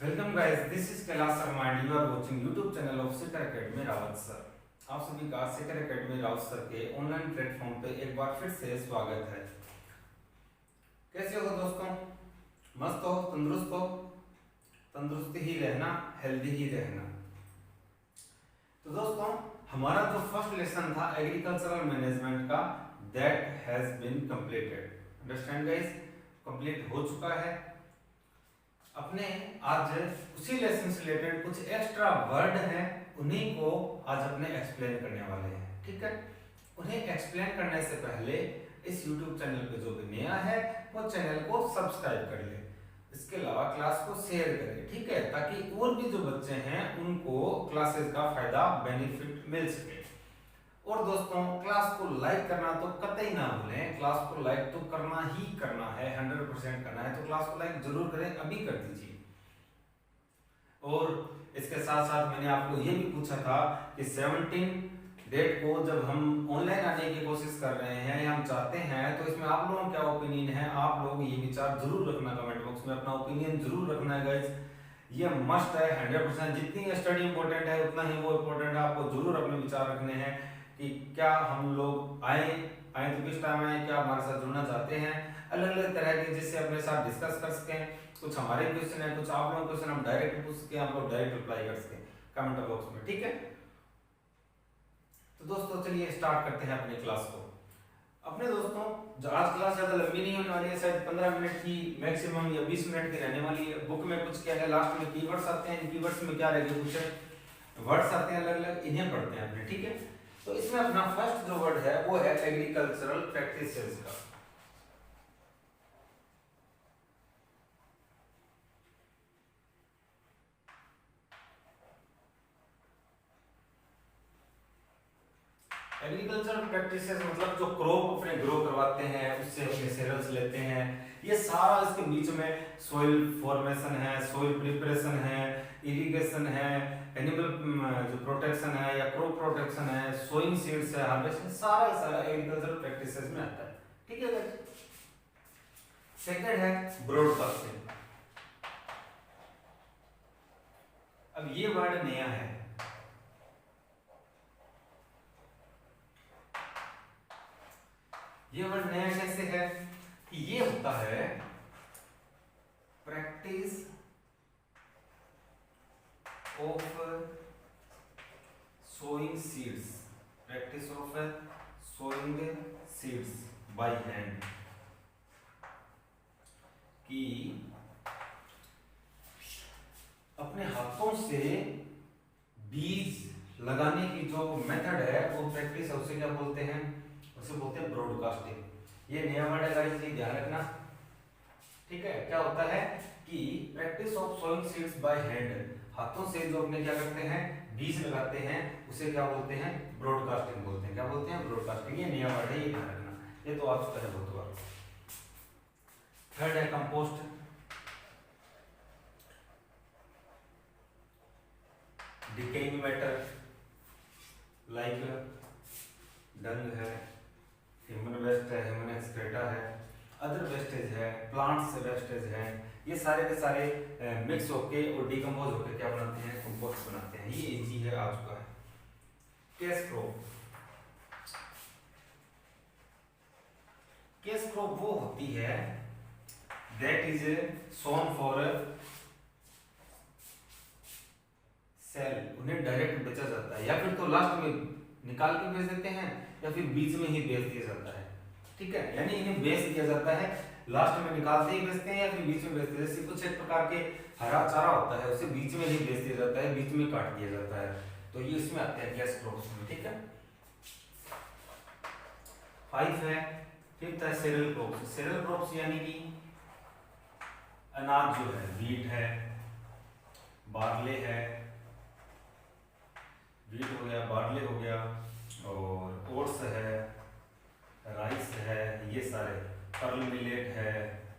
Welcome guys, this is Kailash Sharma and you are watching YouTube channel of setter academy Rawat sir. आप सभी का setter academy Rawat sir के online platform पे एक बार फिर से स्वागत है। कैसे हो दोस्तों? मस्त हो, तंदुरुस्त हो? तंदुरुस्त ही रहना, हेल्दी ही रहना। तो दोस्तों, हमारा जो फर्स्ट लेसन था एग्रीकल्चरल मैनेजमेंट का, that has been completed. Understand guys, complete हो चुका है। अपने आज उसी लेसन से रिलेटेड कुछ एक्स्ट्रा वर्ड हैं, उन्हीं को आज अपने एक्सप्लेन करने वाले हैं। ठीक है, उन्हें एक्सप्लेन करने से पहले इस YouTube चैनल पे जो भी नया है वो चैनल को सब्सक्राइब कर ले। इसके अलावा क्लास को शेयर करें, ठीक है, ताकि और भी जो बच्चे हैं उनको क्लासेस का फायदा बेनिफिट मिल सके। और दोस्तों, क्लास को लाइक करना तो कतई ना भूलें। क्लास को लाइक तो करना ही करना है, 100% करना है, तो क्लास को लाइक जरूर करें, अभी कर दीजिए। और इसके साथ साथ मैंने आपको ये भी पूछा था कि 17 डेट को जब हम ऑनलाइन आने की कोशिश कर रहे हैं या हम चाहते हैं, तो इसमें आप लोगों का क्या ओपिनियन है? आप लोग ये विचार जरूर रखना, कमेंट बॉक्स में अपना ओपिनियन जरूर रखना है गाइज। ये मस्ट है 100%। जितनी स्टडी इंपॉर्टेंट है उतना ही वो इम्पोर्टेंट है। आपको जरूर अपने विचार रखने हैं कि क्या हम लोग आए तो किस टाइम आए, क्या हमारे साथ जुड़ना चाहते हैं, अलग अलग तरह के, जिससे अपने साथ डिस्कस कर सकें। कुछ हमारे क्वेश्चन है, कुछ आप लोगों के क्वेश्चन हम डायरेक्ट पूछ सकें, आप लोग डायरेक्ट रिप्लाई कर सकें कमेंट बॉक्स में। ठीक है, तो दोस्तों चलिए स्टार्ट करते हैं अपनी क्लास को। अपने दोस्तों, जो आज क्लास ज्यादा लंबी नहीं होने वाली है, शायद 15 मिनट की मैक्सिमम या 20 मिनट की रहने वाली है। बुक में कुछ क्या है, लास्ट में कीवर्ड्स आते हैं, इन कीवर्ड्स में क्या रहेगा, कुछ वर्ड्स आते हैं अलग अलग, इन्हें पढ़ते हैं अपने। ठीक है, तो इसमें अपना फर्स्ट जो वर्ड है वो है एग्रीकल्चरल प्रैक्टिसेस का। एग्रीकल्चरल प्रैक्टिसेस मतलब जो क्रॉप अपने ग्रो करवाते हैं, उससे अपने सेरल्स लेते हैं, ये सारा इसके बीच में सॉइल फॉर्मेशन है, सॉइल प्रिपरेशन है, इरिगेशन है, एनिमल जो प्रोटेक्शन है या क्रॉप प्रोटेक्शन है, सोइंग सीड्स है, हार्वेस्टिंग, सारा एग्रीकल्चरल प्रैक्टिसेस में आता है। ठीक है। सेकंड है ब्रॉडकास्टिंग। अब ये वर्ड नया है। ये वर्ड नया कैसे है कि ये होता है practice of sowing seeds, practice of sowing seeds by hand, कि अपने हाथों से बीज लगाने की जो मेथड है वो प्रैक्टिस है, उसे क्या बोलते हैं? उसे बोलते हैं ब्रॉडकास्टिंग। ये नया वर्ड है गाइस, ये ध्यान रखना। ठीक है, क्या होता है कि practice of sowing seeds by hand, हाथों से जो अपने क्या करते हैं, बीज लगाते हैं, उसे क्या बोलते हैं? ब्रॉडकास्टिंग बोलते हैं। क्या बोलते हैं? ब्रॉडकास्टिंग। ये नया वर्ड है, ये ध्यान रखना, ये तो आ चुका है बहुत बार। थर्ड है कंपोस्ट। डिकेइंग मैटर लाइक डंग है, ह्यूमन वेस्ट है, ह्यूमन एक्सक्रेटा है, अदर वेस्टेज है, प्लांट्स वेस्टेज है, ये सारे के सारे मिक्स होके और डिकम्पोज होके क्या बनाते हैं? कंपोस्ट बनाते हैं। ये इजी है, आ चुका है। Cash crop. कैश क्रॉप वो होती है that is sown for sale, उन्हें डायरेक्ट बेचा जाता है, या फिर तो लास्ट में निकाल के बेच देते हैं, या फिर बीच में ही बेच दिया जाता है। ठीक है, यानी इन्हें बेच दिया जाता है, लास्ट में निकालते ही बेचते हैं या फिर बीच में बेचते हैं। जैसे कुछ एक प्रकार के हरा चारा होता है, उसे बीच में ही बेच दिया जाता है, बीच में काट दिया जाता है, तो ये इसमें आते हैं कैश क्रॉप्स में। ठीक है, 5 है। फिफ्थ है सेरियल क्रॉप्स। सेरियल क्रॉप्स यानी कि अनाज जो है, व्हीट है, बार्ले है, व्हीट हो गया, बार्ले हो गया, और ओट्स है, राइस है, ये सारे, पर्ल मिलेट है।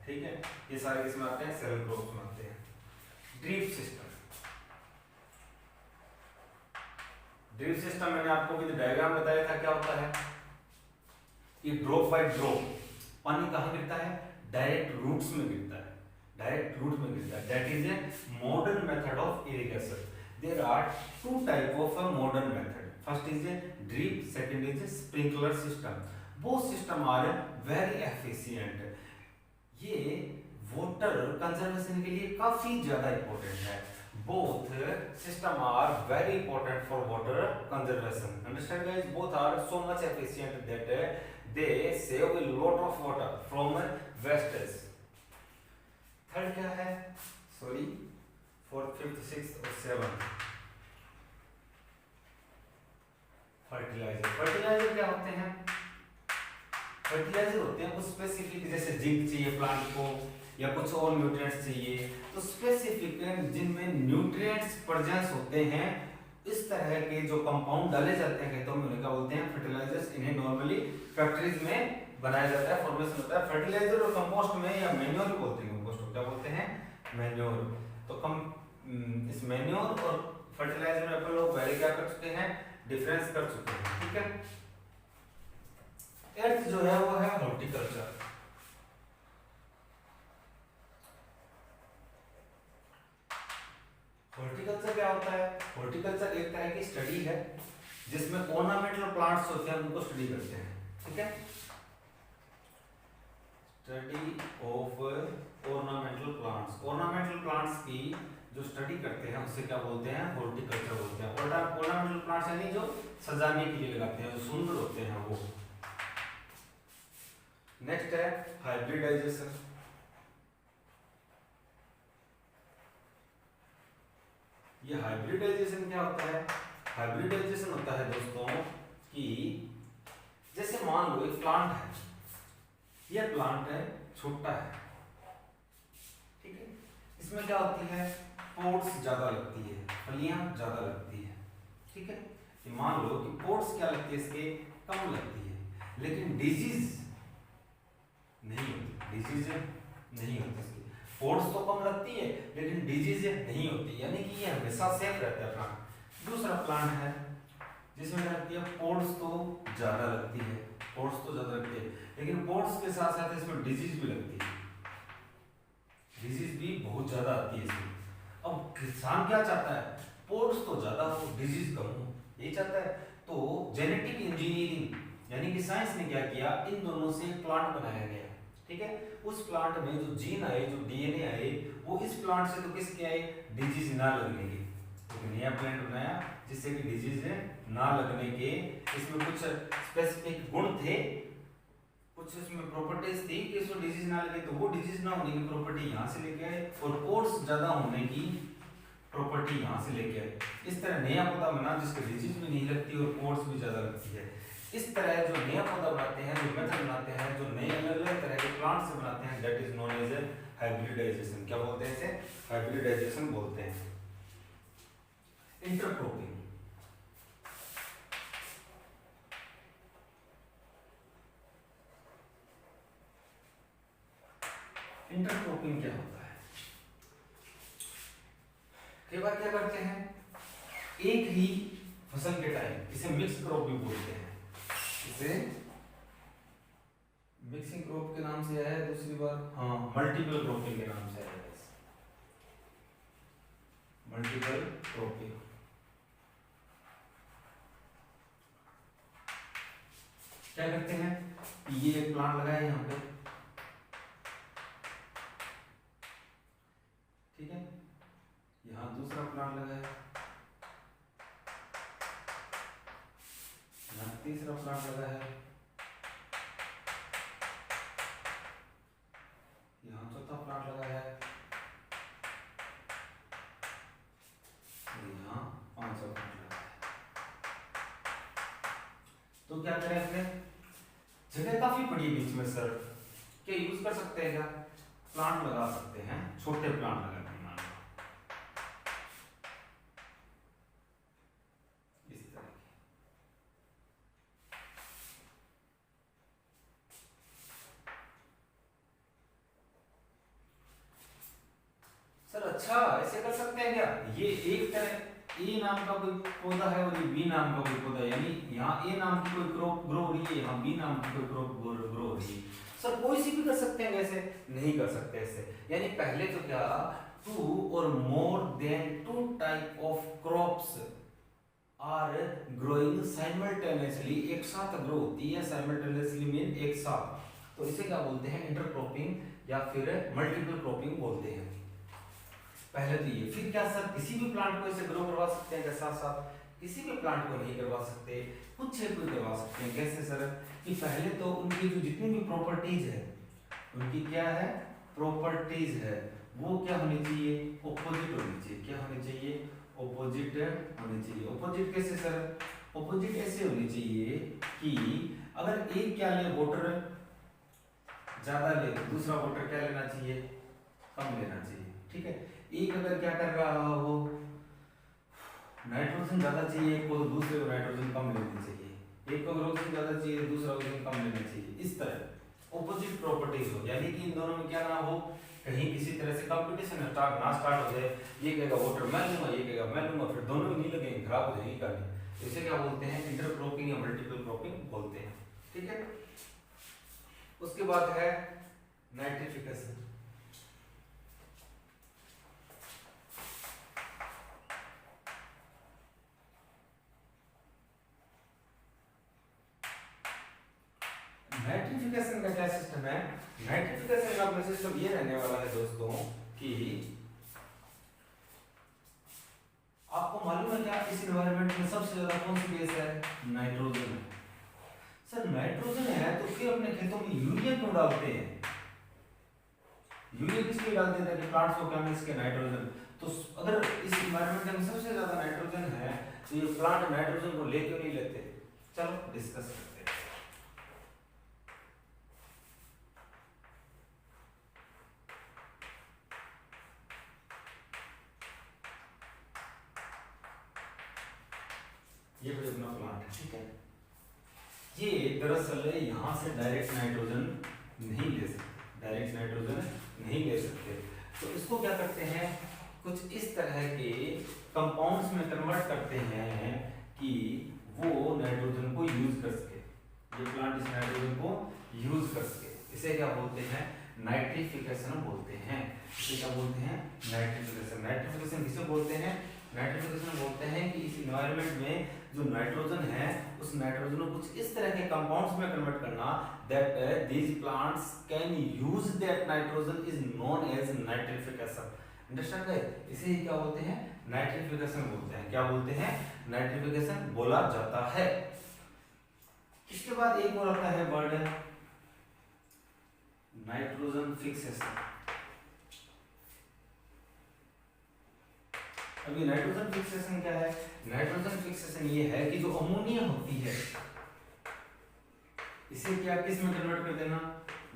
ठीक है, ये सारे किसमें आते हैं? सेरियल क्रॉप्स में आते हैं। Drip system. ड्रिप सिस्टम मैंने आपको भी डायग्राम बताया था, क्या होता है कि ड्रॉप बाय ड्रॉप पानी कहाँ गिरता है? डायरेक्ट रूट्स में गिरता है। डायरेक्ट रूट में गिरता है। That is a modern method of irrigation. There are two type of a modern method. First is a drip, second is a sprinkler system. Both system are very efficient. ये water conservation के लिए काफी ज्यादा important है। both system are very important for water conservation. Understand guys, both are so much efficient that they save a lot of water from wastage. Third क्या है, sorry, fourth, fifth, sixth और seventh, fertiliser. Fertiliser क्या होते हैं? Fertiliser होते हैं कुछ specific, जैसे जिंक चाहिए प्लांट को या कुछ और न्यूट्रिएंट्स चाहिए, तो स्पेसिफिक जिनमें न्यूट्रिएंट्स प्रेजेंस होते हैं, इस तरह के जो कंपाउंड डाले जाते हैं खेतों में, उन्हें क्या बोलते हैं? फर्टिलाइजर्स। इन्हें नॉर्मली फैक्ट्रीज में बनाया जाता है, फॉर्मेशन होता है। फर्टिलाइजर और कंपोस्ट में, या मैन्योर भी बोलते हैं, कंपोस्ट को क्या बोलते हैं? मैन्योर। तो इस मैन्योर और फर्टिलाइजर में अपन लोग पहले क्या कर चुके हैं? डिफरेंस कर चुके हैं, ठीक है। एर्थ जो है वो है हॉर्टिकल्चर। हॉर्टिकल्चर क्या होता है? हॉर्टिकल्चर एक तरह की स्टडी है जिसमें ऑर्नामेंटल प्लांट्स होते हैं, उनको स्टडी करते हैं, ठीक है। Study of ornamental plants. Ornamental plants की जो स्टडी करते हैं उसे क्या बोलते हैं? हॉर्टिकल्चर बोलते हैं। ऑर्नामेंटल प्लांट्स यानी जो सजाने के लिए लगाते हैं, जो सुंदर होते हैं वो। नेक्स्ट है हाइब्रिडाइजेशन। ये हाइब्रिडाइजेशन क्या होता है? हाइब्रिडाइजेशन होता है दोस्तों कि जैसे मान लो एक प्लांट है, ये प्लांट है, छोटा है, ठीक है। इसमें क्या होती है? पोर्स ज्यादा लगती है, फलियां ज्यादा लगती है, ठीक है। ये मान लो कि पोर्स क्या लगती है इसके? कम लगती है, लेकिन डिजीज नहीं होती। डिजीज नहीं होती इसकी। पोर्स तो कम लगती है लेकिन डिजीज नहीं होती, यानी कि ये हमेशा सेफ रहता है प्लांट। दूसरा प्लांट है जिसमें क्या लगती है? पोर्स तो ज्यादा लगती है, पोर्स तो ज्यादा लगती है, लेकिन पोर्स के साथ साथ इसमें डिजीज भी लगती है, डिजीज भी बहुत ज्यादा आती है इसमें। अब किसान क्या चाहता है? पोर्स तो ज्यादा हो, डिजीज कम हो, ये चाहता है। तो जेनेटिक इंजीनियरिंग यानी कि साइंस ने क्या किया? इन दोनों से एक प्लांट बनाया गया, ठीक है। उस प्लांट में जो जीन आए, जो डीएनए आए, वो इस प्लांट से तो किसके आए? डिजीज ना लगने के। तो नया प्लांट बनाया जिससे कि डिजीज ना लगने के, इसमें कुछ स्पेसिफिक गुण थे, कुछ इसमें प्रॉपर्टीज थी कि इसमें डिजीज ना लगे, तो वो डिजीज ना होने की प्रॉपर्टी यहाँ से लेके आए, और पोर्स ज्यादा होने की प्रॉपर्टी यहाँ से लेके आए। इस तरह नया पौधा बना जिसके डिजीज भी नहीं लगती और पोर्स भी ज्यादा लगती है। इस तरह जो नया पौधा बनाते हैं, जो मेथड बनाते हैं, जो नए अलग अलग तरह के प्लांट से बनाते हैं, that is known as hybridization. क्या बोलते हैं इसे? हाइब्रिडाइजेशन बोलते हैं। इंटरक्रॉपिंग। इंटरक्रॉपिंग क्या होता है? कई बार क्या करते हैं, एक ही फसल के टाइम, इसे मिक्स क्रॉप भी बोलते हैं, इसे मिक्सिंग क्रॉप के नाम से है, दूसरी बार हाँ मल्टीपल क्रॉपिंग के नाम से है। मल्टीपल क्रॉपिंग क्या करते हैं? ये एक प्लांट लगाया है यहाँ पे, ठीक है, यहाँ दूसरा प्लांट लगाया, यहाँ तीसरा प्लांट लगा है, यहाँ चौथा प्लांट लगा है, यहाँ पांचवा प्लांट लगा है। तो क्या करें? अपने जगह काफी बड़ी है बीच में सर, क्या यूज कर सकते हैं? क्या प्लांट लगा सकते हैं? छोटे प्लांट लगा इस तरह के। सर अच्छा ऐसे कर सकते हैं क्या? ये एक तरह ए नाम का कोई पौधा है और ये बी नाम का कोई पौधा है, यानी यहाँ ए नाम की कोई क्रॉप ग्रो हो रही है, यहाँ बी नाम की कोई क्रॉप ग्रो हो रही है। सर कोई सी भी कर सकते हैं वैसे? नहीं कर सकते ऐसे। यानी पहले तो क्या, टू और more than two type of crops are growing simultaneously, एक साथ ग्रो होती है। साइमल्टेनियसली मीन एक साथ, तो इसे क्या बोलते हैं? इंटरक्रॉपिंग या फिर मल्टीपल क्रॉपिंग बोलते हैं। पहले तो ये, फिर क्या सर किसी भी प्लांट को ऐसे ग्रो करवा सकते हैं? साथ साथ किसी भी प्लांट को नहीं करवा सकते, कुछ एक भी करवा सकते हैं। कैसे सर? कि पहले तो उनकी जो जितनी भी प्रॉपर्टीज है, उनकी क्या है? प्रॉपर्टीज है, वो क्या होनी चाहिए? ऑपोजिट होनी चाहिए। क्या होनी चाहिए? ऑपोजिट होनी चाहिए। ऑपोजिट कैसे सर? ऑपोजिट ऐसे होनी चाहिए कि अगर एक क्या ले, वाटर ज्यादा ले, तो दूसरा वाटर क्या लेना चाहिए? कम लेना चाहिए। ठीक है, एक अगर क्या कर रहा हो, नाइट्रोजन ज्यादा चाहिए को, तो दूसरे को नाइट्रोजन कम लेनी चाहिए। एक को ऑक्सीजन ज्यादा चाहिए, दूसरा ऑक्सीजन कम लेना चाहिए। इस तरह ऑपोजिट प्रॉपर्टीज हो, यानी कि इन दोनों में क्या ना हो, कहीं किसी तरह से कंपटीशन स्टार्ट हो जाए। ये कहेगा वाटर मैं लूंगा, ये कहेगा मैं लूंगा, फिर दोनों ही नहीं लगेंगे, खराब हो जाएगी कहानी। इसे क्या बोलते हैं? इंटरक्रॉपिंग या मल्टीपल क्रॉपिंग बोलते हैं। ठीक है, उसके बाद है नाइट्रिफिकेशन। नाइट्रिफिकेशन का क्या सिस्टम है? नाइट्रिफिकेशन का अपना सिस्टम ये रहने वाला है दोस्तों कि आपको मालूम है क्या, इस एनवायरनमेंट में सबसे ज्यादा कौन सी गैस है? नाइट्रोजन है। सर नाइट्रोजन है तो फिर अपने खेतों में यूरिया क्यों डालते हैं? यूरिया किस लिए डालते हैं? ताकि प्लांट्स को क्या मिल सके? नाइट्रोजन। तो अगर इस एनवायरनमेंट में सबसे ज्यादा नाइट्रोजन है, तो ये प्लांट नाइट्रोजन को ले क्यों नहीं लेते? चलो डिस्कस करते हैं। ये भी अपना प्लांट है। ठीक है, ये दरअसल यहाँ से डायरेक्ट नाइट्रोजन नहीं ले सकते, डायरेक्ट नाइट्रोजन नहीं ले सकते। तो इसको क्या करते हैं? कुछ इस तरह के कंपाउंड्स में कन्वर्ट करते हैं कि वो नाइट्रोजन को यूज कर सके, ये प्लांट इस नाइट्रोजन को यूज कर सके। इसे क्या बोलते हैं? नाइट्रिफिकेशन बोलते हैं। इसे क्या बोलते हैं? नाइट्रिफिकेशन। नाइट्रिफिकेशन किसे बोलते हैं? नाइट्रिफिकेशन बोलते हैं कि इस एनवायरनमेंट में जो नाइट्रोजन है, उस नाइट्रोजन को कुछ इस तरह के कंपाउंड्स में कन्वर्ट करना that these plants can use that nitrogen is known as nitrification। Understand है? इसे ही क्या बोलते हैं? नाइट्रिफिकेशन बोलते हैं। क्या बोलते हैं? नाइट्रिफिकेशन बोला जाता है। इसके बाद एक और आता है वर्ड नाइट्रोजन फिक्सेशन। अभी नाइट्रोजन फिक्सेशन क्या है? नाइट्रोजन फिक्सेशन ये है कि जो अमोनिया होती है, इसे क्या किस में कन्वर्ट कर देना?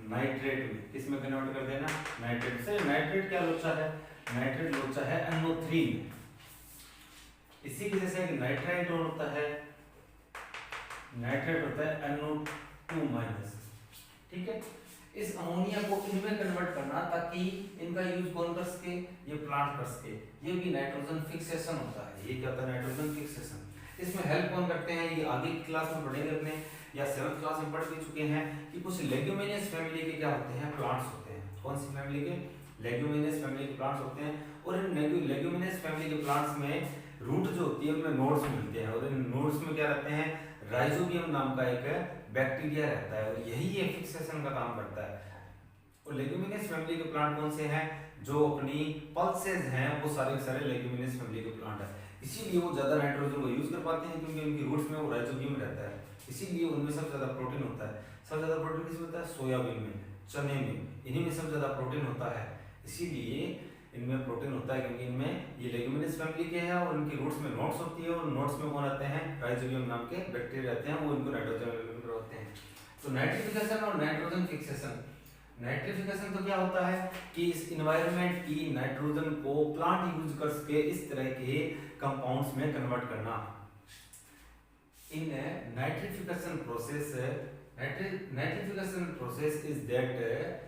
नाइट्रेट में। किस में कन्वर्ट कर देना? नाइट्रेट से। नाइट्रेट क्या लोचा है? नाइट्रेट लोचा है NO3 में। इसी की जैसे कि नाइट्राइट होता है, नाइट्रेट होता है NO2-। ठीक है, इस अमोनिया को इनमें कन्वर्ट करना ताकि इनका यूज कौन कर सके? ये प्लांट कर सके। ये भी नाइट्रोजन फिक्सेशन होता है। ये क्या होता है? Nitrogen fixation. इसमें हेल्प कौन करते हैं? ये आगे की क्लास में पढ़ेंगे अपने, या 7th क्लास में पढ़ भी चुके हैं कि कुछ लेग्यूमिनियस फैमिली के क्या होते हैं? प्लांट्स होते हैं। कौन सी फैमिली के? लेग्यूमिनियस फैमिली के प्लांट्स होते हैं। और इन लेग्यूमिनियस फैमिली के प्लांट्स में रूट जो होती है उनमें नोड्स मिलते हैं, और इन नोड्स में क्या रहते हैं? राइजोबियम नाम का एक बैक्टीरिया रहता है, और यही ये फिक्सेशन का काम करता है। और लेग्यूमिनियस फैमिली के प्लांट कौन से हैं? जो अपनी पल्सेस हैं वो सारे के सारे लेग्यूमिनियस फैमिली के प्लांट है। इसीलिए वो ज्यादा नाइट्रोजन को यूज कर पाते हैं, क्योंकि उनकी रूट्स में वो राइजोबियम रहता है। इसीलिए उनमें सबसे ज्यादा प्रोटीन होता है। सबसे ज्यादा प्रोटीन किसमें होता है? सोयाबीन में, चने में, इन्हीं में सबसे ज्यादा प्रोटीन होता है। इसीलिए इनमें प्रोटीन होता है, क्योंकि इनमें ये लेग्यूमिनियस फैमिली के हैं, और उनकी रूट्स में नोड्स होती है, और नोड्स में कौन रहते हैं? राइजोबियम नाम के बैक्टीरिया रहते हैं, वो इनको नाइट्रोजन होते हैं। तो नाइट्रिफिकेशन और नाइट्रोजन फिक्सेशन। नाइट्रिफिकेशन तो क्या होता है कि इस एनवायरनमेंट की नाइट्रोजन को प्लांट यूज कर सके इस तरह के कंपाउंड्स में कन्वर्ट करना। In nitrification process, nitrification process is that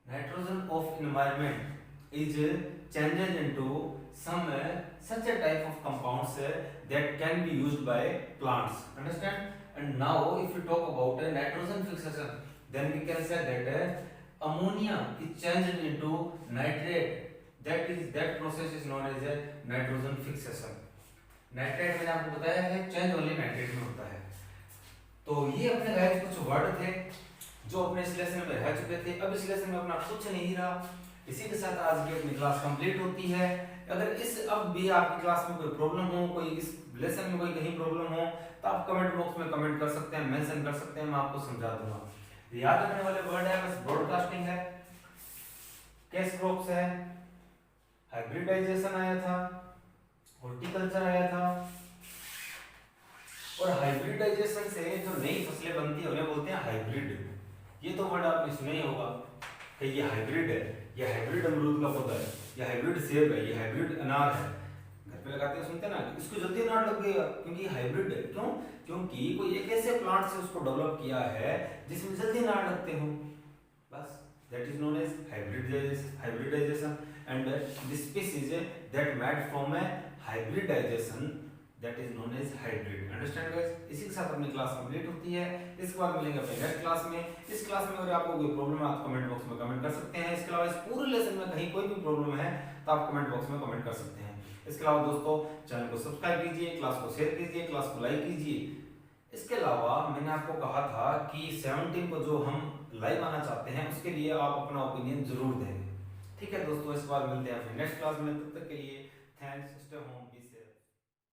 nitrogen of environment is changes into some such a type of compounds that can be used by plants. Understand? And now if you talk about nitrogen fixation, then we can say that ammonia is changed into nitrate. That process is known as nitrogen fixation. Nitrate मैंने आपको बताया है change only nitrate में होता है। तो ये अपने गाइस कुछ वर्ड थे जो अपने इस लेसन में रह चुके थे। अब इस लेसन में अपना कुछ नहीं रहा। इसी के साथ आज की अपनी क्लास कंप्लीट होती है। अगर इस अब भी आपकी क्लास में कोई प्रॉब्लम हो, कोई इस लेसन में कोई कहीं प्रॉब्लम हो, तो आप कमेंट बॉक्स में कमेंट कर सकते हैं, मेंशन कर सकते हैं, मैं आपको समझा दूंगा। याद रखने वाले वर्ड है बस ब्रॉडकास्टिंग है, कैश क्रॉप्स है, हाइब्रिडाइजेशन आया था, हॉर्टिकल्चर आया था, और हाइब्रिडाइजेशन से जो नई फसलें बनती है उन्हें बोलते हैं हाइब्रिड। ये तो वर्ड आपने सुना ही होगा कि ये हाइब्रिड है, ये हाइब्रिड अमरूद का पौधा है, ये हाइब्रिड सेब है, ये हाइब्रिड अनार है। घर पे लगाते हैं सुनते हैं ना, इसको जल्दी अनार लग गएगा क्योंकि ये हाइब्रिड है। क्यों? क्योंकि कोई एक ऐसे प्लांट से उसको डेवलप किया है जिसमें जल्दी अनार लगते हो। बस that is known as hybridization and the species that made from a hybridization that is known as hybrid. Understand guys? इसी के साथ अपनी क्लास कंप्लीट होती है। इसके बाद मिलेंगे अपने नेक्स्ट क्लास में। इस क्लास में अगर आपको कोई प्रॉब्लम है आप कमेंट बॉक्स में कमेंट कर सकते हैं। इसके अलावा इस पूरे लेसन में कहीं कोई भी प्रॉब्लम है तो आप कमेंट बॉक्स में कमेंट कर सकते हैं। इसके अलावा दोस्तों चैनल को सब्सक्राइब कीजिए, क्लास को शेयर कीजिए, क्लास को लाइक कीजिए। इसके अलावा मैंने आपको कहा था कि 17 को जो हम लाइव आना चाहते हैं उसके लिए आप अपना ओपिनियन जरूर देंगे। ठीक है दोस्तों, इस बार मिलते हैं अपने नेक्स्ट क्लास में। तब तक के लिए थैंक्स, स्टे होम।